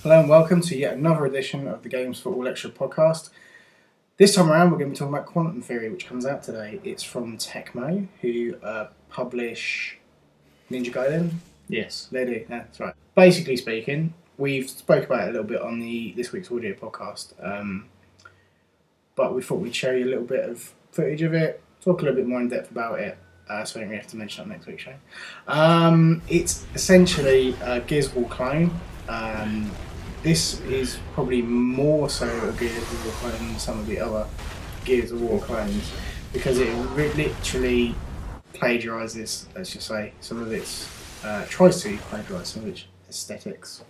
Hello and welcome to yet another edition of the Games4all Extra podcast. This time around we're going to be talking about Quantum Theory, which comes out today. It's from Tecmo, who publish Ninja Gaiden. Yes. They do, yeah, that's right. Basically speaking, we've spoke about it a little bit on this week's audio podcast, but we thought we'd show you a little bit of footage of it, talk a little bit more in depth about it, so we don't really have to mention it on next week's show. It's essentially a Gears of War clone. This is probably more so a Gears of War clone than some of the other Gears of War clones, because it literally plagiarises, let's just say, some of its, tries to plagiarise some of its aesthetics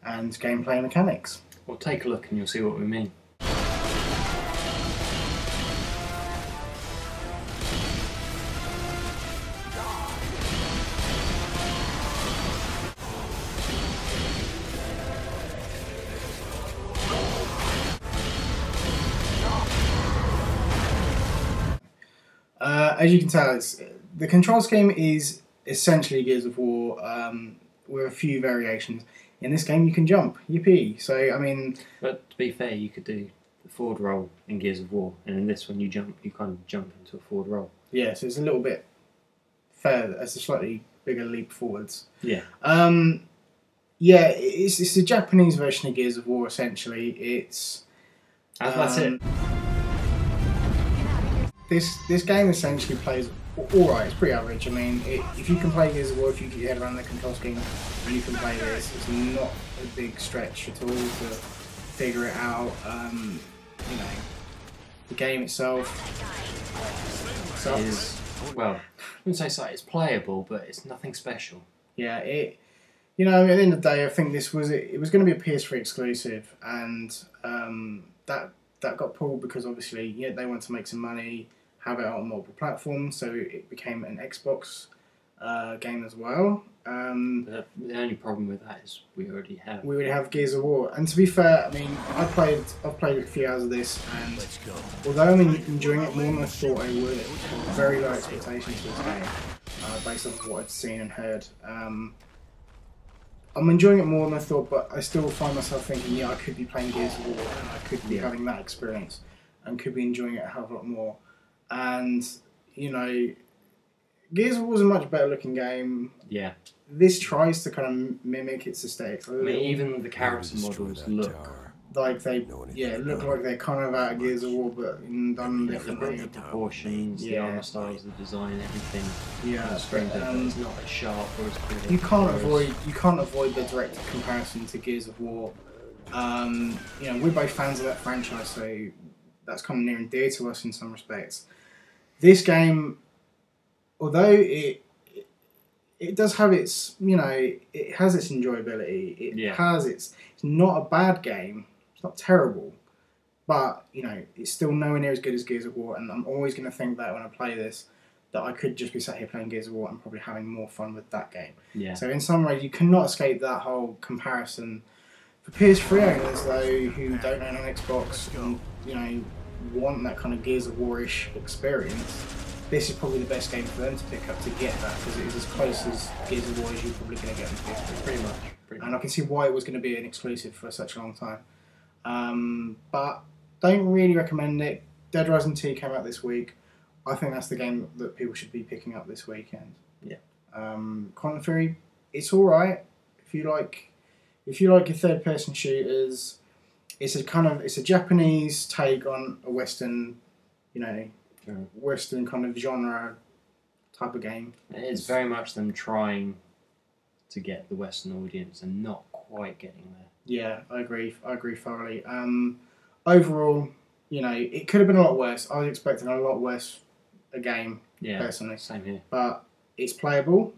and gameplay mechanics. Well, take a look and you'll see what we mean. As you can tell, the control scheme is essentially Gears of War with a few variations. In this game, you can jump. Yippee! So, I mean... But to be fair, you could do the forward roll in Gears of War, and in this one you kind of jump into a forward roll. Yeah, so it's a little bit further. It's a slightly bigger leap forwards. Yeah. Yeah, it's a Japanese version of Gears of War, essentially. It's... That's it. This game essentially plays alright, it's pretty average. I mean, if you can play Gears of War, if you get your head around the control scheme and you can play this, it's not a big stretch at all to figure it out. You know, the game itself is, well, I wouldn't say so, it's playable, but it's nothing special. Yeah, you know, at the end of the day, I think it was going to be a PS3 exclusive, and that got pulled because obviously, yeah, they want to make some money, have it out on multiple platforms, so it became an Xbox game as well. The only problem with that is we already have Gears of War, and to be fair, I mean, I've played a few hours of this, and although I'm enjoying it more than I thought I would, I have very low expectations for this game, based on what I've seen and heard. I'm enjoying it more than I thought, but I still find myself thinking, yeah, I could be playing Gears of War, and I could be having that experience, and could be enjoying it a hell of a lot more. And, you know, Gears of War is a much better looking game. Yeah. This tries to kind of mimic its aesthetics. Even the character models look like look like they're kind of out of Gears of War, but done differently. The proportions, the armor styles, the design, everything. Yeah, it's not as sharp or as cool. You can't avoid the direct comparison to Gears of War. You know, we're both fans of that franchise, so that's kind of near and dear to us in some respects. This game, although it does have its, you know, it has its enjoyability. It's not a bad game. It's not terrible, but you know, it's still nowhere near as good as Gears of War. And I'm always going to think that when I play this, that I could just be sat here playing Gears of War and probably having more fun with that game. Yeah. So in some ways, you cannot escape that whole comparison. For PS3 owners though, who don't own an Xbox and you know want that kind of Gears of War-ish experience, this is probably the best game for them to pick up to get that, because it is as close as Gears of War as you're probably going to get on PS3. Pretty much. And I can see why it was going to be an exclusive for such a long time. But don't really recommend it. Dead Rising 2 came out this week. I think that's the game that people should be picking up this weekend. Yeah. Quantum Theory, it's alright. If you like your third-person shooters, it's a Japanese take on a Western, you know, Western kind of genre type of game. It's very much them trying to get the Western audience and not quite getting there. Yeah, I agree thoroughly. Overall, you know, it could have been a lot worse. I was expecting a lot worse a game, personally. Same here. But it's playable.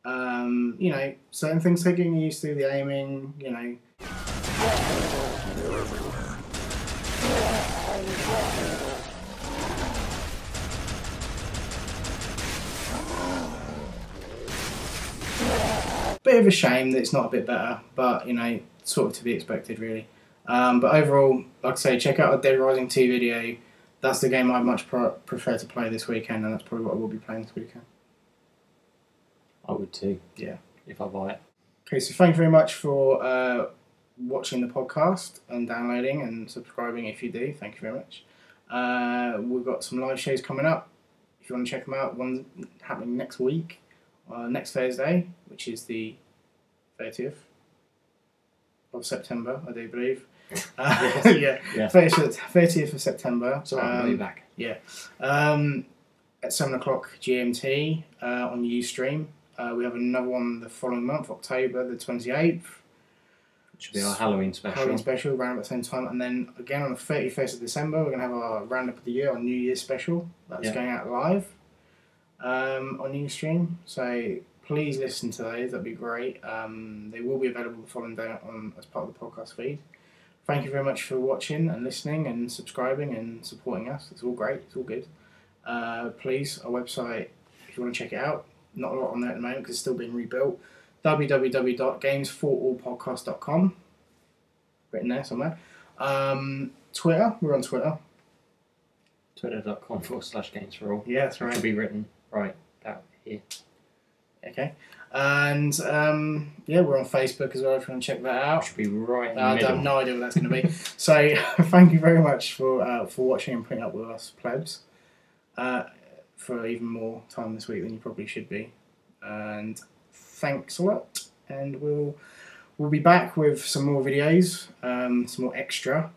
You know, certain things are getting used to, the aiming, you know. Bit of a shame that it's not a bit better, but you know, sort of to be expected really. But overall, like I say, check out our Dead Rising 2 video. That's the game I'd much prefer to play this weekend, and that's probably what I will be playing this weekend. I would too. Yeah. If I buy it. Okay, so thank you very much for watching the podcast and downloading and subscribing if you do. Thank you very much. We've got some live shows coming up. If you want to check them out, one's happening next week, next Thursday, which is the 30th of September, I do believe. Yeah, 30th of September. So I'll be back. Yeah. At 7 o'clock GMT on Ustream. We have another one the following month, October the 28th. Which will be our Halloween special. Halloween special, around about the same time. And then again on the 31st of December, we're going to have our roundup of the year, our New Year's special. That's going out live on Ustream. So please listen to those, that'd be great. They will be available the following day as part of the podcast feed. Thank you very much for watching and listening and subscribing and supporting us. It's all great, it's all good. Please, our website, if you want to check it out, not a lot on there at the moment because it's still being rebuilt. www.games4allpodcast.com, written there somewhere. Twitter, we're on Twitter. Twitter.com/Games4all. Yeah, that's right. It should be written right out here. Okay. And we're on Facebook as well if you want to check that out. It should be right in the I middle. have no idea what that's going to be. So thank you very much for watching and putting up with us plebs for even more time this week than you probably should be. And thanks a lot. And we'll be back with some more videos, some more extra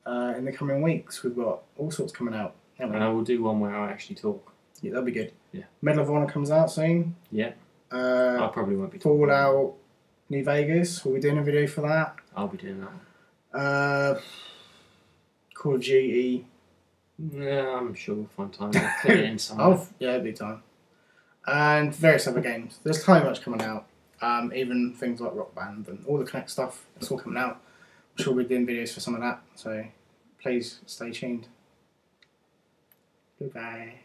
in the coming weeks. We've got all sorts coming out. And I will do one where I actually talk. Yeah, that'll be good. Yeah. Medal of Honor comes out soon. Yeah. I probably won't be talking. Fallout New Vegas. We'll be doing a video for that. I'll be doing that one. Call of Duty. Yeah, I'm sure we'll find time to fit it in somewhere. Yeah, it'll be time. And various other games. There's so much coming out. Even things like Rock Band and all the Connect stuff. It's all coming out. I'm sure we'll be doing videos for some of that. So please stay tuned. Goodbye.